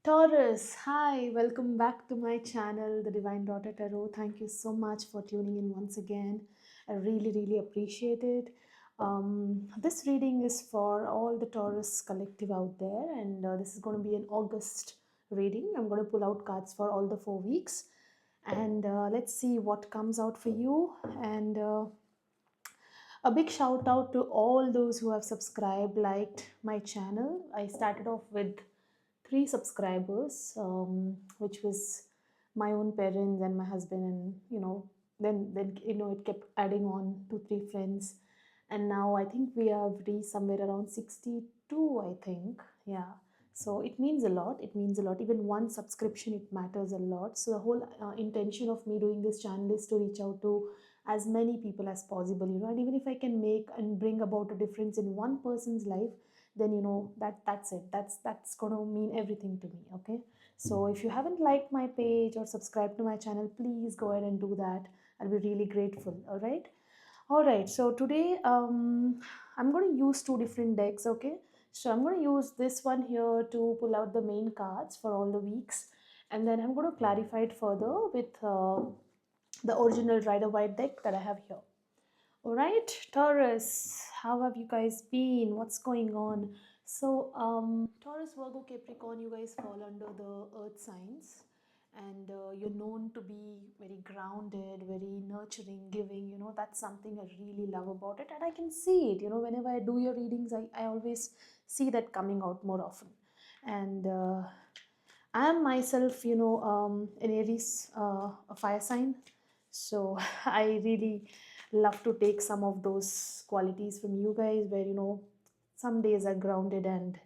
Taurus, hi, welcome back to my channel, the Divine Daughter Tarot. Thank you so much for tuning in once again. I really appreciate it. This reading is for all the Taurus collective out there, and this is going to be an August reading. I'm going to pull out cards for all the 4 weeks, and let's see what comes out for you. And a big shout out to all those who have subscribed, liked my channel. I started off with 3 subscribers, which was my own parents and my husband, and then it kept adding on 2 3 friends, and now I think we have reached somewhere around 62. I think, yeah. So it means a lot. It means a lot. Even one subscription, it matters a lot. So the whole intention of me doing this channel is to reach out to as many people as possible, and even if I can make and bring about a difference in one person's life, then that's it. That's going to mean everything to me. Okay, so if you haven't liked my page or subscribed to my channel, please go ahead and do that. I'll be really grateful. All right, so today I'm going to use 2 different decks. Okay, so I'm going to use this one here to pull out the main cards for all the weeks, and then I'm going to clarify it further with the original Rider White deck that I have here. All right, Taurus, how have you guys been? What's going on? So, Taurus, Virgo, Capricorn, you guys fall under the earth signs, and you're known to be very grounded, very nurturing, giving. That's something I really love about it, and I can see it. Whenever I do your readings, I always see that coming out more often. And I am myself, an Aries, a fire sign. So I really love to take some of those qualities from you guys, where some days are grounded and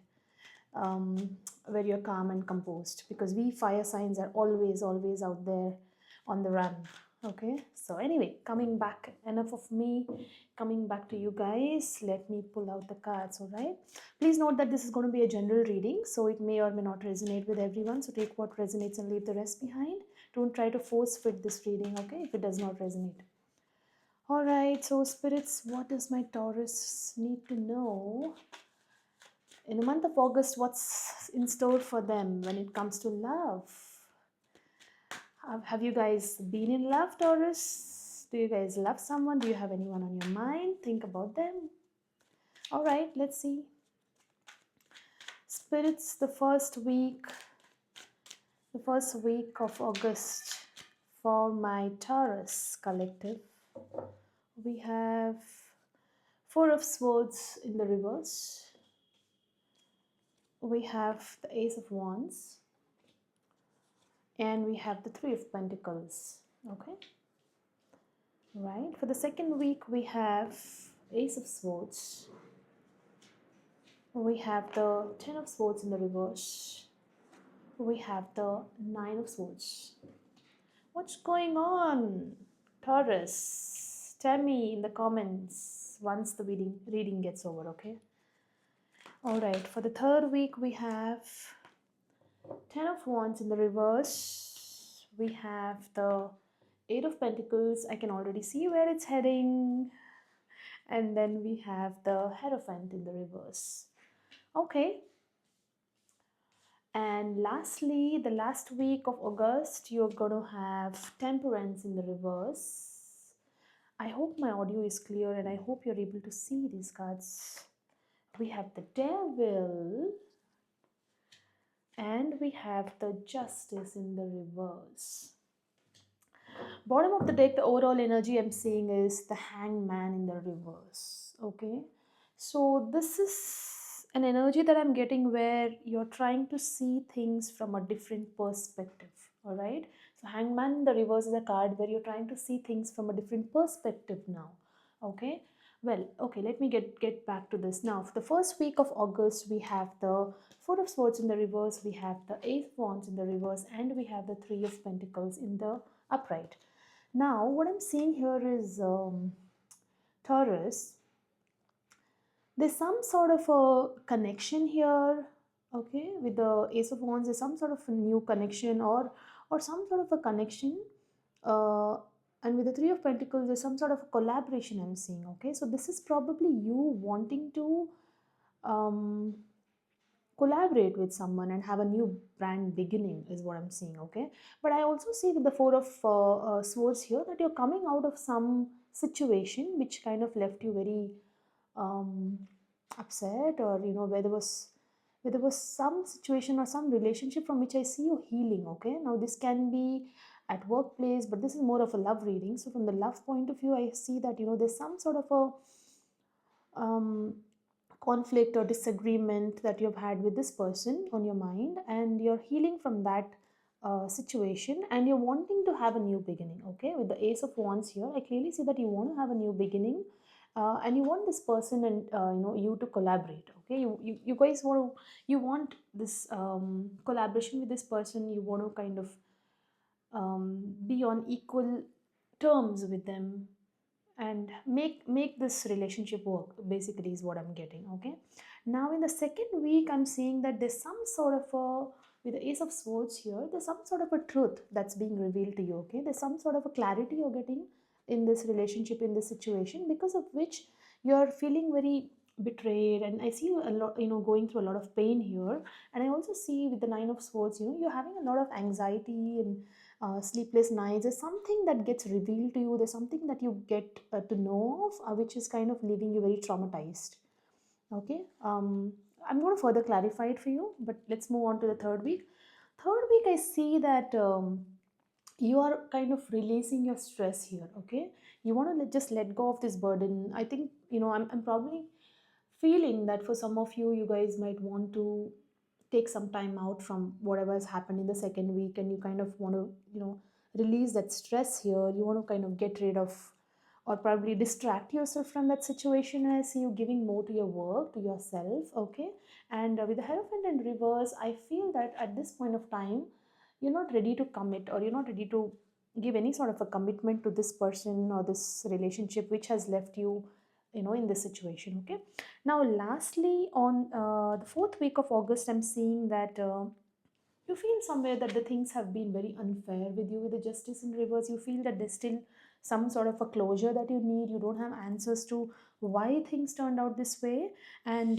where you're calm and composed, because we fire signs are always out there on the run. Okay, so anyway, coming back, enough of me, coming back to you guys. Let me pull out the cards. All right, please note that this is going to be a general reading, so it may or may not resonate with everyone, so take what resonates and leave the rest behind. Don't try to force fit this reading, okay, if it does not resonate. All right, so spirits, what does my Taurus need to know in the month of August? What's in store for them when it comes to love? Have you guys been in love, Taurus? Do you guys love someone? Do you have anyone on your mind? Think about them. All right, let's see. Spirits, the first week of August for my Taurus collective. We have 4 of Swords in the reverse. We have the Ace of Wands. And we have the 3 of Pentacles. Okay. Right. For the second week, we have Ace of Swords. We have the 10 of Swords in the reverse. We have the 9 of Swords. What's going on, Taurus? Tell me in the comments once the reading gets over, okay? All right, for the third week, we have 10 of Wands in the reverse. We have the 8 of Pentacles. I can already see where it's heading. And then we have the Hierophant in the reverse. Okay. And lastly, the last week of August, you're going to have Temperance in the reverse. I hope my audio is clear and I hope you're able to see these cards. We have the Devil and we have the Justice in the reverse. Bottom of the deck, the overall energy I'm seeing is the Hangman in the reverse. Okay, so this is an energy that I'm getting where you're trying to see things from a different perspective. All right, so Hangman in the reverse is a card where you're trying to see things from a different perspective now. Okay, well, okay, let me get back to this now. For the first week of August, we have the 4 of Swords in the reverse, we have the 8 of Wands in the reverse, and we have the 3 of Pentacles in the upright. Now, what I'm seeing here is Taurus. There's some sort of a connection here, okay, with the Ace of Wands. There's some sort of a new connection or some sort of a connection. And with the 3 of Pentacles, there's some sort of a collaboration I'm seeing, okay. So this is probably you wanting to collaborate with someone and have a new brand beginning is what I'm seeing. Okay, but I also see with the four of swords here that you're coming out of some situation which kind of left you very um, upset, or where there was some situation or some relationship from which I see you healing. Okay, now this can be at workplace, but this is more of a love reading. So from the love point of view, I see that there's some sort of a um, conflict or disagreement that you've had with this person on your mind, and you're healing from that situation, and you're wanting to have a new beginning. Okay, with the ace of wands here, I clearly see that you want to have a new beginning, and you want this person and you to collaborate. Okay, you guys want this collaboration with this person. You want to kind of be on equal terms with them and make this relationship work, basically, is what I'm getting. Okay, now in the second week, I'm seeing that there's some sort of a, with the ace of swords here, there's some sort of a truth that's being revealed to you. Okay, there's some sort of a clarity you're getting in this relationship, in this situation, because of which you're feeling very betrayed, and I see you a lot, going through a lot of pain here. And I also see with the nine of swords, you're having a lot of anxiety and sleepless nights. There's something that gets revealed to you. There's something that you get to know of, which is kind of leaving you very traumatized. Okay, I'm going to further clarify it for you, but let's move on to the third week. Third week, I see that you are kind of releasing your stress here. Okay, you want to just let go of this burden. I think I'm probably feeling that for some of you, you guys might want to take some time out from whatever has happened in the second week, and you kind of want to release that stress here. You want to kind of get rid of or probably distract yourself from that situation. And I see you giving more to your work, to yourself. Okay, and with the Hierophant in reverse, I feel that at this point of time, you're not ready to commit, or you're not ready to give any sort of a commitment to this person or this relationship which has left you in this situation. Okay, now lastly, on the fourth week of August, I'm seeing that you feel somewhere that the things have been very unfair with you. With the Justice in reverse, you feel that there's still some sort of a closure that you need. You don't have answers to why things turned out this way. And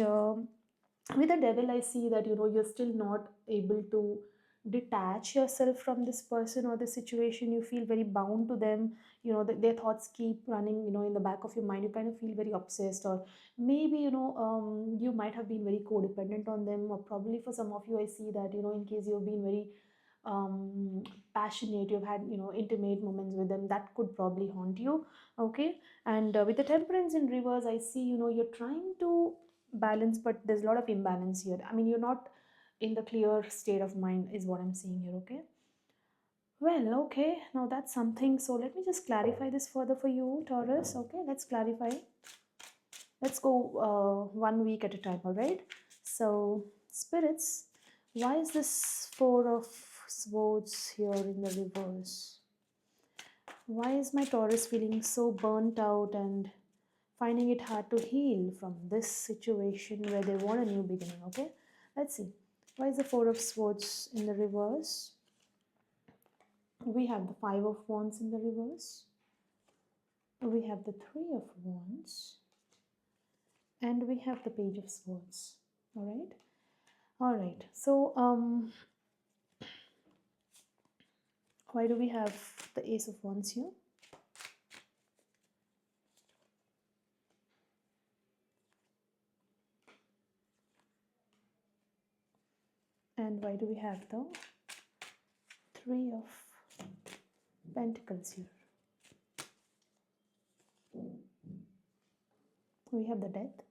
with the Devil, I see that you're still not able to detach yourself from this person or the situation. You feel very bound to them. Their thoughts keep running in the back of your mind. You kind of feel very obsessed, or maybe you might have been very codependent on them, or probably for some of you, I see that in case you've been very um, passionate, you've had intimate moments with them, that could probably haunt you. Okay, and with the Temperance in reverse, I see you're trying to balance, but there's a lot of imbalance here. I mean, you're not in the clear state of mind, is what I'm seeing here. Okay, well, okay, now that's something. So let me just clarify this further for you, Taurus. Okay, let's clarify. Let's go 1 week at a time. All right, so spirits, why is this four of swords here in the reverse? Why is my Taurus feeling so burnt out and finding it hard to heal from this situation where they want a new beginning? Okay, let's see. Why is the four of swords in the reverse? We have the five of wands in the reverse. We have the three of wands. And we have the page of swords. All right. So why do we have the ace of wands here? And why do we have the three of pentacles here? We have the death,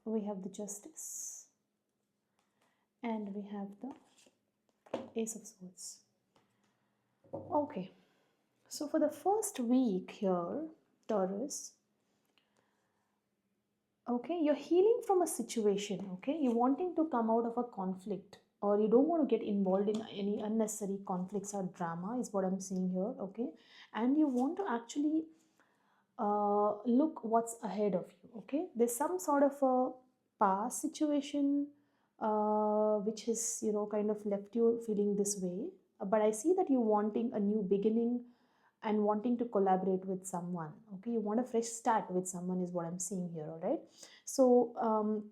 we have the justice, and we have the ace of swords. Okay, so for the first week here, Taurus, okay, you're healing from a situation. Okay, you're wanting to come out of a conflict, or you don't want to get involved in any unnecessary conflicts or drama, is what I'm seeing here. Okay, and you want to actually look what's ahead of you. Okay, there's some sort of a past situation which has kind of left you feeling this way, but I see that you're wanting a new beginning and wanting to collaborate with someone. Okay, you want a fresh start with someone, is what I'm seeing here. All right, so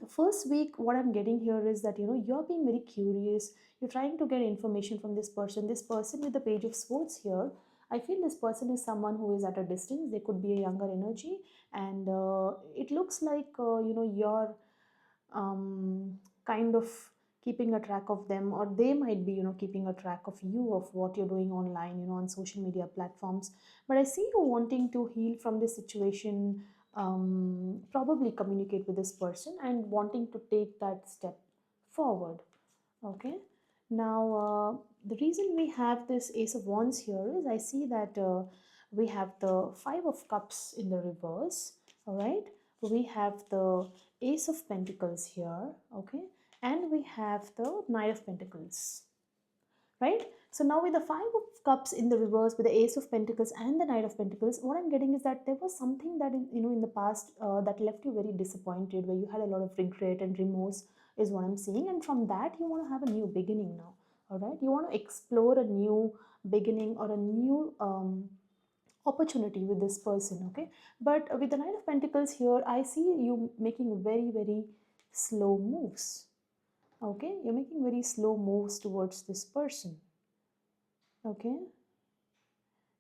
first week, what I'm getting here is that, you're being very curious. You're trying to get information from this person. This person with the Page of Swords here, I feel this person is someone who is at a distance. They could be a younger energy, and it looks like, you're kind of keeping a track of them, or they might be, keeping a track of you, of what you're doing online, on social media platforms. But I see you wanting to heal from this situation, probably communicate with this person and wanting to take that step forward. Okay. Now, the reason we have this Ace of Wands here is I see that we have the Five of Cups in the reverse. All right. We have the Ace of Pentacles here. Okay. And we have the Knight of Pentacles. Right. So now with the Five of Cups in the reverse, with the Ace of Pentacles and the Knight of Pentacles, what I'm getting is that there was something that in the past that left you very disappointed, where you had a lot of regret and remorse, is what I'm seeing. And from that, you want to have a new beginning now. All right. You want to explore a new beginning or a new opportunity with this person. Okay. But with the Knight of Pentacles here, I see you making very, very slow moves. Okay. You're making very slow moves towards this person. Okay.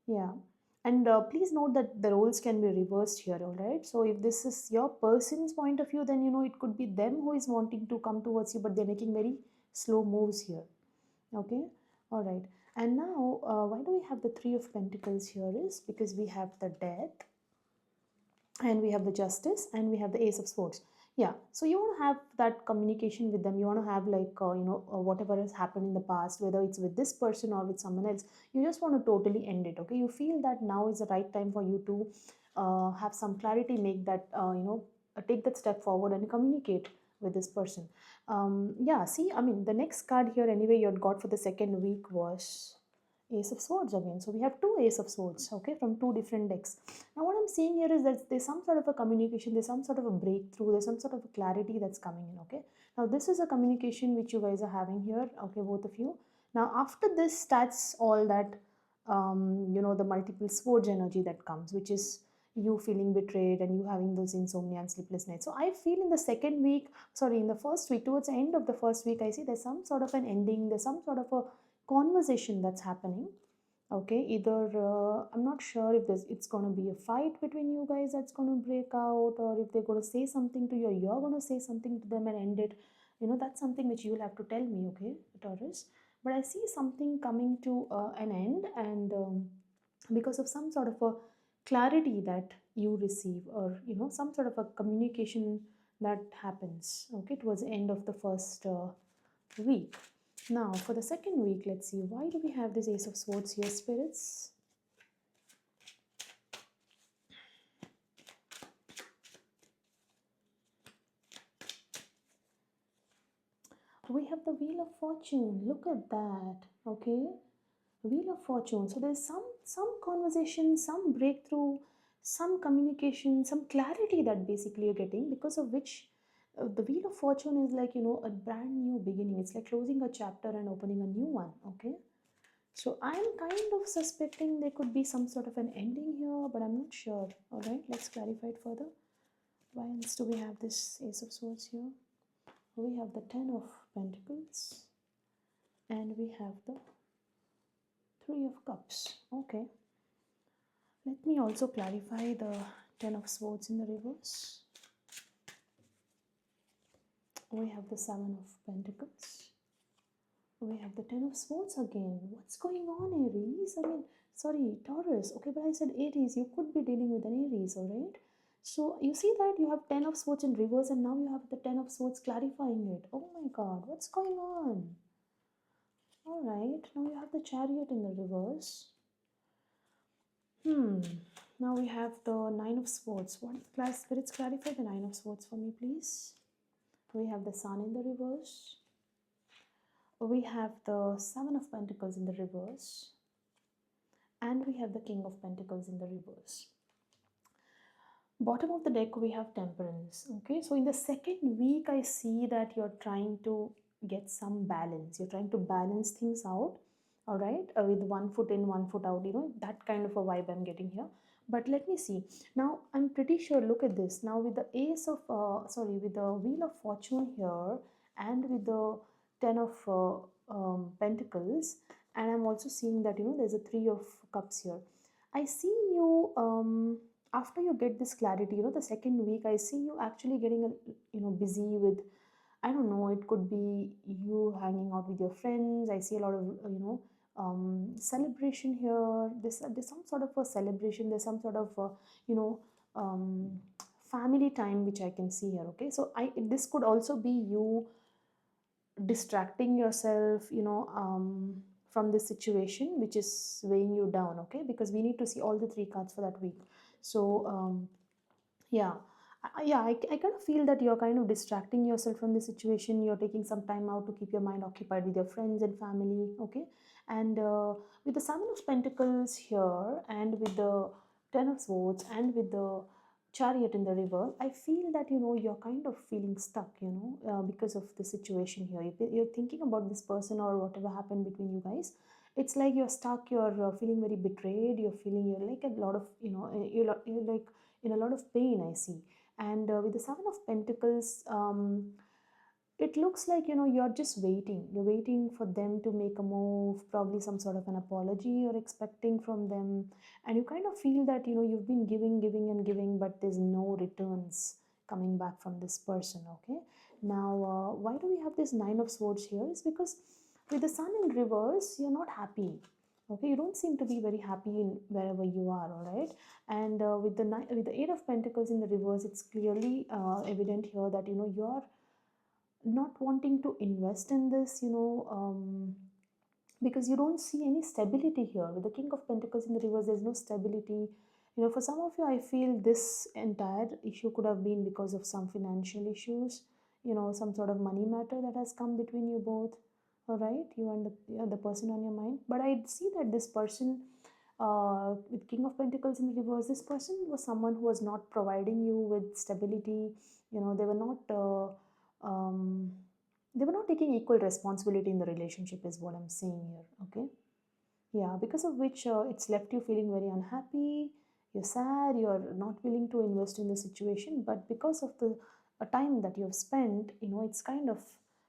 Yeah. And please note that the roles can be reversed here, all right? So if this is your person's point of view, then it could be them who is wanting to come towards you, but they're making very slow moves here. Okay, all right. And now, why do we have the Three of Pentacles here is because we have the Death, and we have the Justice, and we have the Ace of Swords. Yeah, so you want to have that communication with them. You want to have like whatever has happened in the past, whether it's with this person or with someone else, you just want to totally end it. Okay, you feel that now is the right time for you to have some clarity, make that take that step forward and communicate with this person. Yeah, see, I mean, the next card here anyway you had got for the second week was Ace of Swords again. So we have two Ace of Swords, okay, from two different decks. Now what I'm seeing here is that there's some sort of a communication, there's some sort of a breakthrough, there's some sort of a clarity that's coming in, okay. Now this is a communication which you guys are having here, okay, both of you. Now after this starts all that, the multiple swords energy that comes, which is you feeling betrayed and you having those insomnia and sleepless nights. So I feel in the second week, sorry, in the first week, towards the end of the first week, I see there's some sort of an ending, there's some sort of a conversation that's happening. Okay, either I'm not sure if it's going to be a fight between you guys that's going to break out, or if they're going to say something to you, or you're going to say something to them and end it. That's something which you'll have to tell me, okay, Taurus. But I see something coming to an end, and because of some sort of a clarity that you receive, or some sort of a communication that happens, okay, towards the end of the first week. Now, for the second week, let's see, why do we have this Ace of Swords here, spirits? We have the Wheel of Fortune. Look at that, okay? Wheel of Fortune. So there's some conversation, some breakthrough, some communication, some clarity that basically you're getting, because of which the Wheel of Fortune is like, a brand new beginning. It's like closing a chapter and opening a new one, okay? So I'm kind of suspecting there could be some sort of an ending here, but I'm not sure. All right, let's clarify it further. Why else do we have this Ace of Swords here? We have the Ten of Pentacles, and we have the Three of Cups. Okay. Let me also clarify the Ten of Swords in the reverse. We have the Seven of Pentacles. We have the Ten of Swords again. What's going on, Aries? I mean, sorry, Taurus. Okay, but I said Aries. You could be dealing with an Aries, alright? So you see that you have Ten of Swords in reverse, and now you have the Ten of Swords clarifying it. Oh my God, what's going on? Alright, now you have the Chariot in the reverse. Now we have the Nine of Swords. What class spirits clarify the Nine of Swords for me, please? We have the Sun in the reverse. We have the Seven of Pentacles in the reverse, and we have the King of Pentacles in the reverse. Bottom of the deck we have Temperance. Okay, so in the second week I see that you're trying to get some balance. You're trying to balance things out, all right, with one foot in, one foot out, that kind of a vibe I'm getting here. But let me see. Now I'm pretty sure, look at this. Now with the ace of sorry, with the wheel of fortune here, and with the ten of pentacles, and I'm also seeing that, there's a three of cups here. I see you, after you get this clarity, the second week, I see you actually getting busy with, I don't know, it could be you hanging out with your friends. I see a lot of, celebration here. There's some sort of a celebration. There's some sort of, you know, um, family time which I can see here. Okay, so this could also be you distracting yourself, from this situation which is weighing you down. Okay, because we need to see all the three cards for that week. So, yeah. Yeah, I kind of feel that you're kind of distracting yourself from the situation. You're taking some time out to keep your mind occupied with your friends and family, okay? And with the Seven of Pentacles here, and with the Ten of Swords, and with the Chariot in the river, I feel that, you're kind of feeling stuck, because of the situation here. You're thinking about this person or whatever happened between you guys. It's like you're stuck, you're feeling very betrayed, you're like a lot of, you're like in a lot of pain, I see. And with the Seven of Pentacles, it looks like, you're just waiting. You're waiting for them to make a move, probably some sort of an apology you're expecting from them. And you kind of feel that, you've been giving, giving, and giving, but there's no returns coming back from this person, okay? Now, why do we have this Nine of Swords here? Is because with the Sun in reverse, you're not happy. Okay, you don't seem to be very happy in wherever you are, all right? And with the Eight of Pentacles in the reverse, it's clearly evident here that, you're not wanting to invest in this, because you don't see any stability here. With the King of Pentacles in the reverse, there's no stability. For some of you, I feel this entire issue could have been because of some financial issues, some sort of money matter that has come between you both. All right, you and the person on your mind. But I see that this person, with King of Pentacles in the reverse, this person was someone who was not providing you with stability. They were not. They were not taking equal responsibility in the relationship, is what I'm saying here. Okay, yeah, because of which it's left you feeling very unhappy, you're sad, you're not willing to invest in the situation. But because of the time that you've spent, it's kind of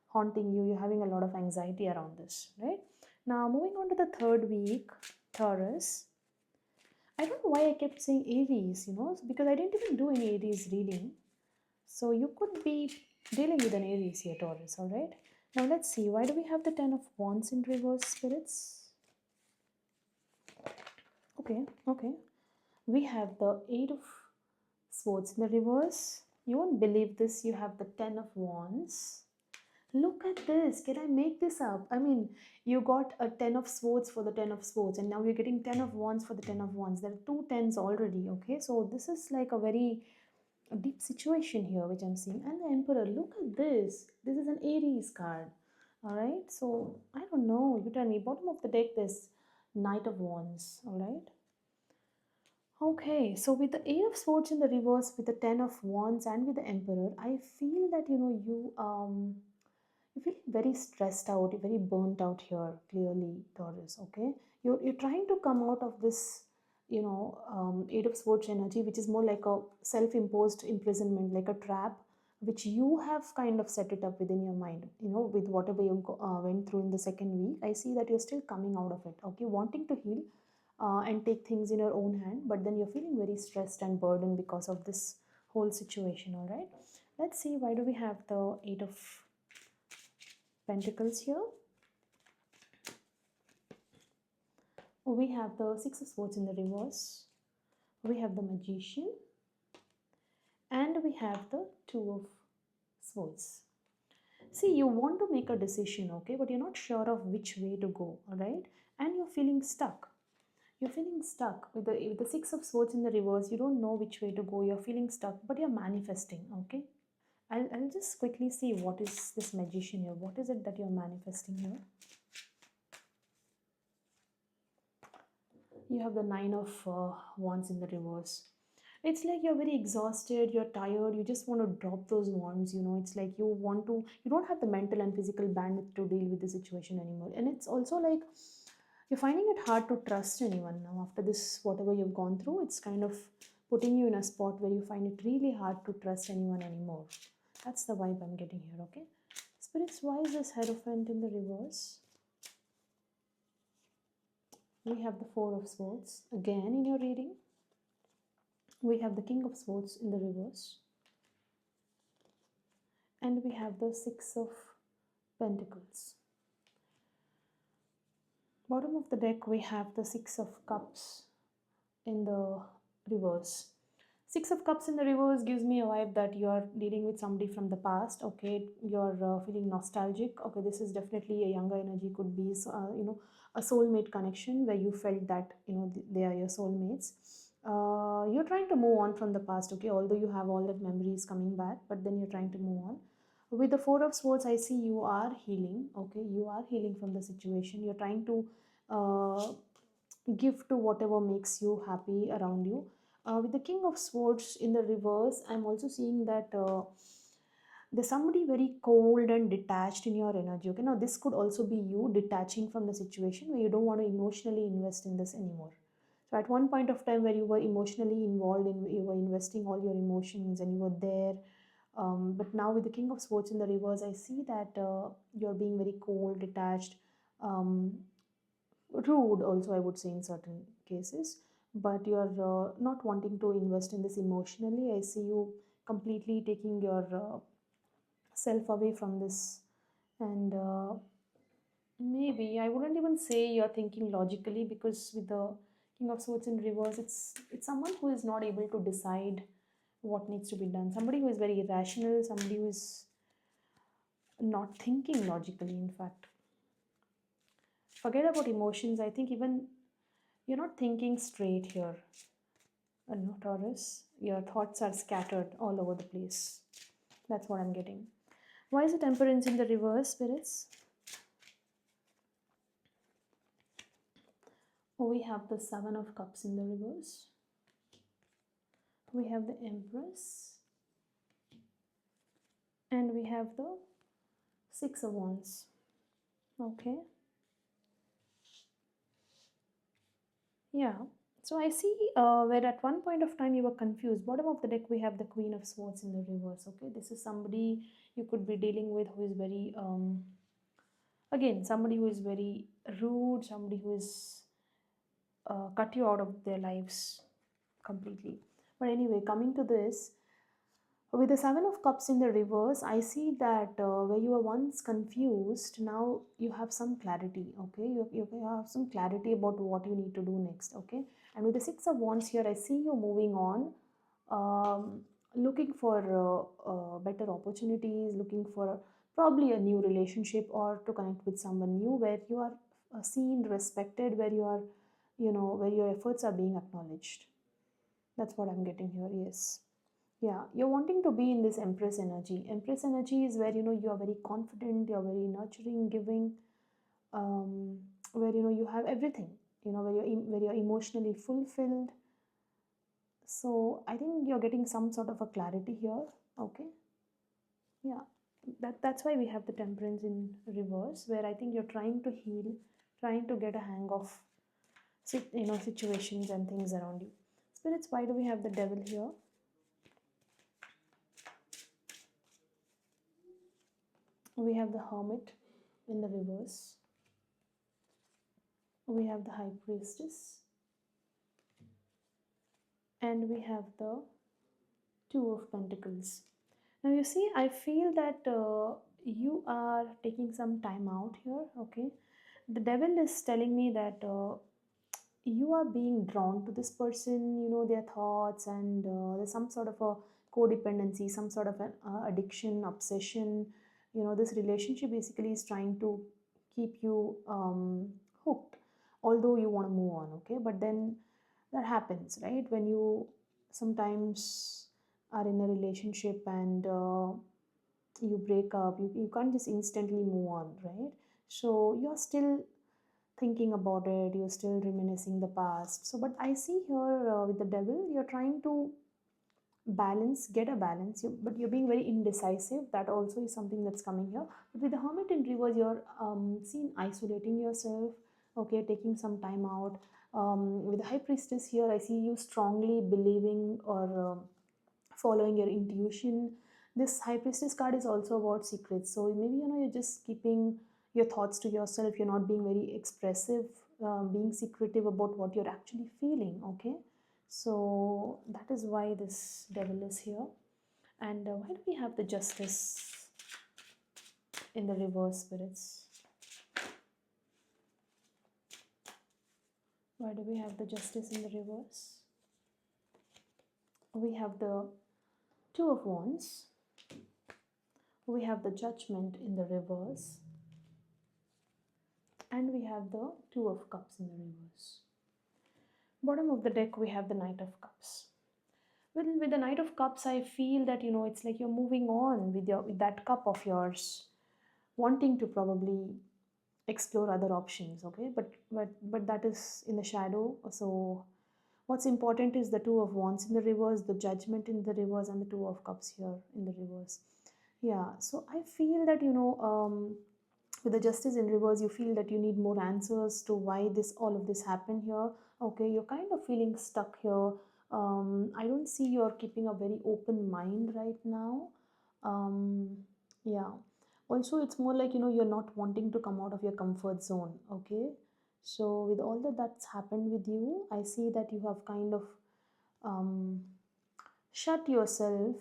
haunting you. You're having a lot of anxiety around this, right? Now moving on to the third week, Taurus. I don't know why I kept saying Aries, because I didn't even do any Aries reading. So you could be dealing with an Aries here, Taurus, all right? Now let's see, why do we have the Ten of Wands in reverse, spirits? Okay, okay. We have the Eight of Swords in the reverse. You won't believe this, you have the Ten of Wands. Look at this. Can I make this up? I mean, you got a Ten of Swords for the Ten of Swords, and now you're getting Ten of Wands for the Ten of Wands. There are two tens already, okay? So this is like a deep situation here which I'm seeing. And the Emperor, look at this. This is an Aries card. Alright, so I don't know. You tell me. Bottom of the deck, there's Knight of Wands. Alright. Okay, so with the Eight of Swords in the reverse, with the Ten of Wands, and with the Emperor, I feel that you feel very stressed out, you're very burnt out here, clearly, Taurus. Okay, you're trying to come out of this, Eight of Swords energy, which is more like a self-imposed imprisonment, like a trap, which you have kind of set it up within your mind. With whatever you went through in the second week, I see that you're still coming out of it. Okay, wanting to heal and take things in your own hand, but then you're feeling very stressed and burdened because of this whole situation. All right, let's see, why do we have the Eight of Pentacles here? We have the Six of Swords in the reverse, we have the Magician, and we have the Two of Swords. See, you want to make a decision, okay, but you're not sure of which way to go, all right? And you're feeling stuck. You're feeling stuck with the Six of Swords in the reverse. You don't know which way to go. You're feeling stuck, but you're manifesting, okay? I'll just quickly see what is this Magician here. What is it that you're manifesting here? You have the Nine of Wands in the reverse. It's like you're very exhausted, you're tired, you just want to drop those wands. It's like you don't have the mental and physical bandwidth to deal with the situation anymore. And it's also like You're finding it hard to trust anyone now after this, whatever you've gone through. It's kind of putting you in a spot where you find it really hard to trust anyone anymore. That's the vibe I'm getting here, okay? Spirits, why is this Hierophant in the reverse? We have the Four of Swords again in your reading. We have the King of Swords in the reverse. And we have the Six of Pentacles. Bottom of the deck, we have the Six of Cups in the reverse. Six of Cups in the reverse gives me a vibe that you are dealing with somebody from the past. Okay, you're feeling nostalgic. Okay, this is definitely a younger energy. Could be a soulmate connection where you felt that they are your soulmates. You're trying to move on from the past. Okay, although you have all that memories coming back, but then you're trying to move on. With the Four of Swords, I see you are healing. Okay, you are healing from the situation. You're trying to give to whatever makes you happy around you. With the King of Swords in the reverse, I'm also seeing that there's somebody very cold and detached in your energy. Okay, now this could also be you detaching from the situation where you don't want to emotionally invest in this anymore. So at one point of time where you were emotionally involved in, you were investing all your emotions and you were there. But now with the King of Swords in the reverse, I see that you're being very cold, detached, um, rude also, I would say, in certain cases. But you're not wanting to invest in this emotionally. I see you completely taking your self away from this. And maybe I wouldn't even say you're thinking logically, because with the King of Swords in reverse, it's someone who is not able to decide what needs to be done, somebody who is very irrational, somebody who is not thinking logically, in fact. Forget about emotions. I think even you're not thinking straight here. No, Taurus, your thoughts are scattered all over the place. That's what I'm getting. Why is the Temperance in the reverse, spirits? Oh, we have the Seven of Cups in the reverse. We have the Empress. And we have the Six of Wands. Okay. Yeah. So I see where at one point of time you were confused. Bottom of the deck, we have the Queen of Swords in the reverse. Okay. This is somebody you could be dealing with who is very, again, somebody who is very rude, somebody who is cut you out of their lives completely. But anyway, coming to this, with the Seven of Cups in the reverse, I see that where you were once confused, now you have some clarity, okay? You have some clarity about what you need to do next, okay? And with the Six of Wands here, I see you moving on, looking for better opportunities, looking for probably a new relationship or to connect with someone new where you are seen, respected, where you are, where your efforts are being acknowledged. That's what I'm getting here, yes. Yeah, you're wanting to be in this Empress energy. Empress energy is where you are very confident, you're very nurturing, giving, um, where you have everything. Where you're emotionally fulfilled. So I think you're getting some sort of a clarity here. Okay, yeah, that's why we have the Temperance in reverse, where I think you're trying to heal, trying to get a hang of situations and things around you. Spirits, why do we have the Devil here? We have the Hermit in the reverse. We have the High Priestess. And we have the Two of Pentacles. Now you see, I feel that you are taking some time out here, okay? The Devil is telling me that you are being drawn to this person, their thoughts, and there's some sort of a codependency, some sort of an addiction, obsession. This relationship basically is trying to keep you hooked, although you want to move on, okay? But then that happens, right? When you sometimes are in a relationship and you break up, you can't just instantly move on, right? So you're still thinking about it, you're still reminiscing the past. So but I see here with the Devil, you're trying to get a balance, but you're being very indecisive. That also is something that's coming here. But with the Hermit in reverse, you're seen isolating yourself, okay, taking some time out. With the High Priestess here, I see you strongly believing or following your intuition. This High Priestess card is also about secrets. So maybe, you're just keeping your thoughts to yourself. You're not being very expressive, being secretive about what you're actually feeling, okay? So that is why this Devil is here. And why do we have the Justice in the reverse, spirits? Why do we have the Justice in the reverse? We have the Two of Wands. We have the Judgment in the reverse. And we have the Two of Cups in the reverse. Bottom of the deck, we have the Knight of Cups. With the Knight of Cups, I feel that, it's like you're moving on with that cup of yours, wanting to probably explore other options, okay? But that is in the shadow. So what's important is the Two of Wands in the reverse, the Judgment in the reverse, and the Two of Cups here in the reverse. Yeah, so I feel that, with the Justice in reverse, you feel that you need more answers to why all of this happened here. Okay, you're kind of feeling stuck here. I don't see you're keeping a very open mind right now. Yeah. Also, it's more like, you're not wanting to come out of your comfort zone. Okay. So with all that's happened with you, I see that you have kind of um, shut yourself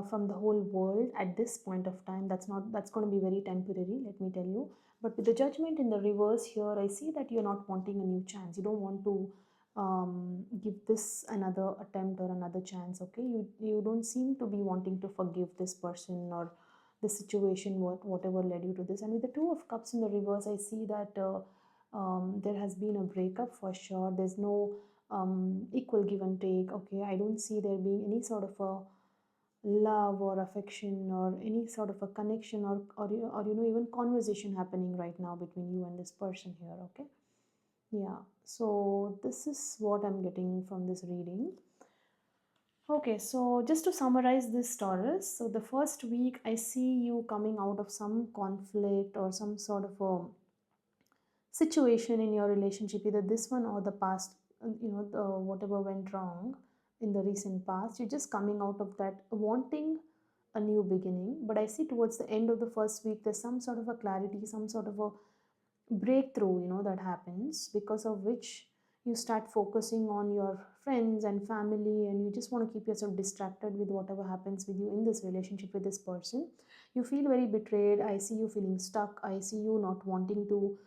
from the whole world at this point of time. That's going to be very temporary, let me tell you. But with the Judgment in the reverse here, I see that you're not wanting a new chance. You don't want to give this another attempt or another chance, okay? You don't seem to be wanting to forgive this person or the situation, whatever led you to this. And with the Two of Cups in the reverse, I see that there has been a breakup for sure. There's no equal give and take, okay? I don't see there being any sort of a love or affection or any sort of a connection or even conversation happening right now between you and this person here, okay? Yeah, so this is what I'm getting from this reading. Okay, so just to summarize this, Taurus, so the first week I see you coming out of some conflict or some sort of a situation in your relationship, either this one or the past, whatever went wrong in the recent past. You're just coming out of that wanting a new beginning. But I see towards the end of the first week, there's some sort of a clarity, some sort of a breakthrough, that happens, because of which you start focusing on your friends and family, and you just want to keep yourself distracted with whatever happens with you in this relationship with this person. You feel very betrayed. I see you feeling stuck. I see you not wanting to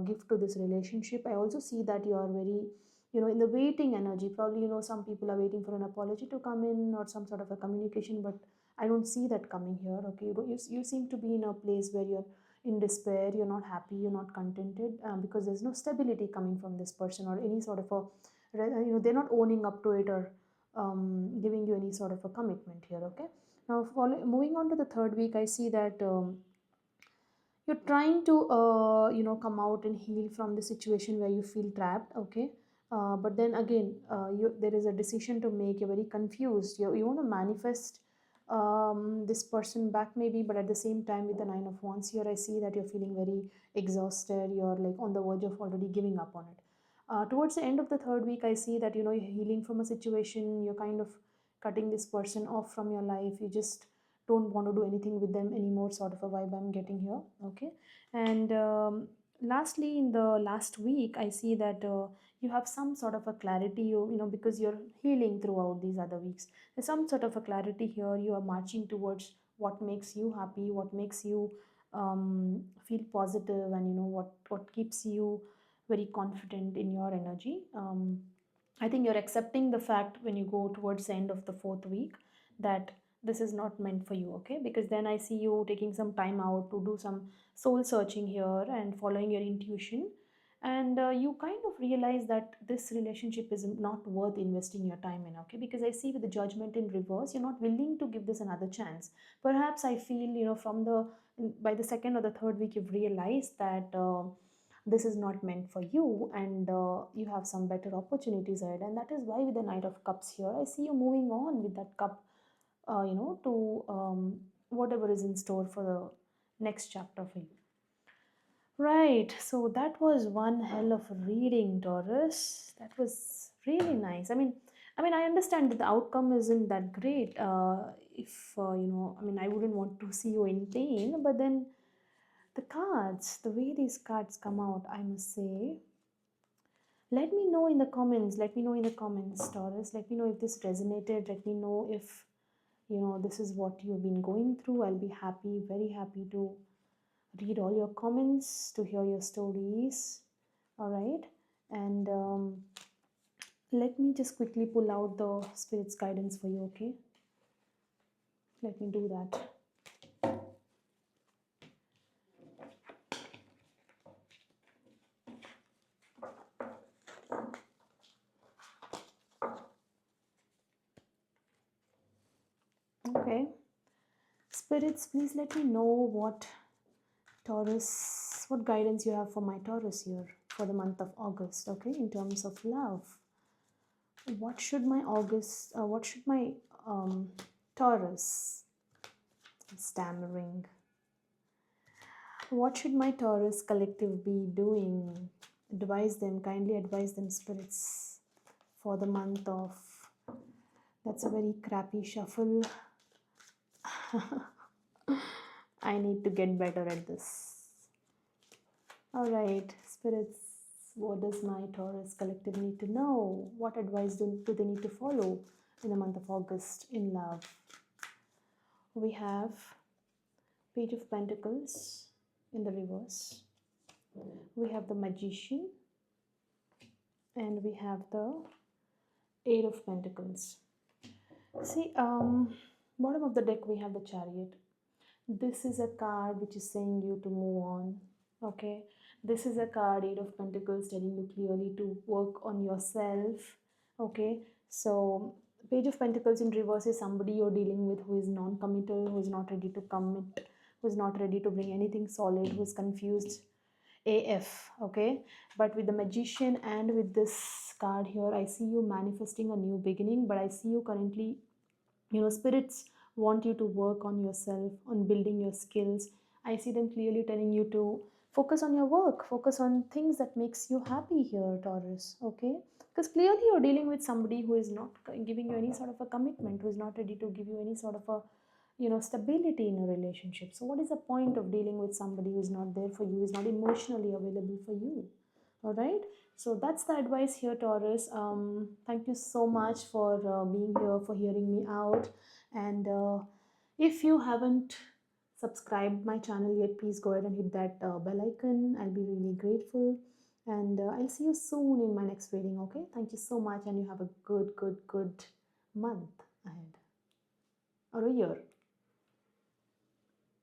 give to this relationship. I also see that you are very, in the waiting energy. Probably, some people are waiting for an apology to come in or some sort of a communication, but I don't see that coming here, okay? You seem to be in a place where you're in despair, you're not happy, you're not contented, because there's no stability coming from this person or any sort of a, they're not owning up to it or giving you any sort of a commitment here, okay? Now, moving on to the third week, I see that you're trying to come out and heal from the situation where you feel trapped, okay? But then again, there is a decision to make. You're very confused. You want to manifest this person back maybe, but at the same time, with the Nine of Wands here, I see that you're feeling very exhausted. You're like on the verge of already giving up on it. Towards the end of the third week, I see that you're healing from a situation. You're kind of cutting this person off from your life. You just don't want to do anything with them anymore, sort of a vibe I'm getting here, okay? And lastly, in the last week, I see that you have some sort of a clarity, because you're healing throughout these other weeks. There's some sort of a clarity here. You are marching towards what makes you happy, what makes you feel positive, and what keeps you very confident in your energy. I think you're accepting the fact when you go towards the end of the fourth week that this is not meant for you, okay? Because then I see you taking some time out to do some soul searching here and following your intuition. And you kind of realize that this relationship is not worth investing your time in, okay? Because I see with the Judgment in reverse, you're not willing to give this another chance. Perhaps I feel, by the second or the third week, you've realized that this is not meant for you, and you have some better opportunities ahead. And that is why with the Knight of Cups here, I see you moving on with that cup, to whatever is in store for the next chapter for you. Right, so that was one hell of a reading, Taurus. That was really nice. I mean, I understand that the outcome isn't that great. If I mean, I wouldn't want to see you in pain, but then the cards, the way these cards come out, I must say, let me know in the comments. Let me know in the comments, Taurus. Let me know if this resonated. Let me know if this is what you've been going through. I'll be happy, very happy to read all your comments, to hear your stories. All right, and let me just quickly pull out the spirit's guidance for you. Okay, let me do that. Okay, spirits, please let me know what guidance you have for my Taurus here for the month of August. Okay, in terms of love, what should my Taurus, stammering, what should my Taurus collective be doing? Advise them, kindly advise them, spirits, for the month of. That's a very crappy shuffle. I need to get better at this. All right, spirits, what does my Taurus collective need to know? What advice do they need to follow in the month of August in love? We have Page of Pentacles in the reverse. We have the Magician, and we have the Eight of Pentacles. See, bottom of the deck we have the Chariot. This is a card which is saying you to move on. Okay, this is a card, Eight of Pentacles, telling you clearly to work on yourself. Okay, so Page of Pentacles in reverse is somebody you're dealing with who is non-committal, who is not ready to commit, who is not ready to bring anything solid, who is confused AF. Okay, but with the Magician and with this card here, I see you manifesting a new beginning, but I see you currently, spirits want you to work on yourself, on building your skills. I see them clearly telling you to focus on your work, focus on things that makes you happy here, Taurus. Okay, because clearly you're dealing with somebody who is not giving you any sort of a commitment, who is not ready to give you any sort of a stability in a relationship. So what is the point of dealing with somebody who is not there for you, is not emotionally available for you? All right, so that's the advice here, Taurus. Thank you so much for being here, for hearing me out. And if you haven't subscribed my channel yet, please go ahead and hit that bell icon. I'll be really grateful. And I'll see you soon in my next reading. Okay, thank you so much, and you have a good month ahead, or a year.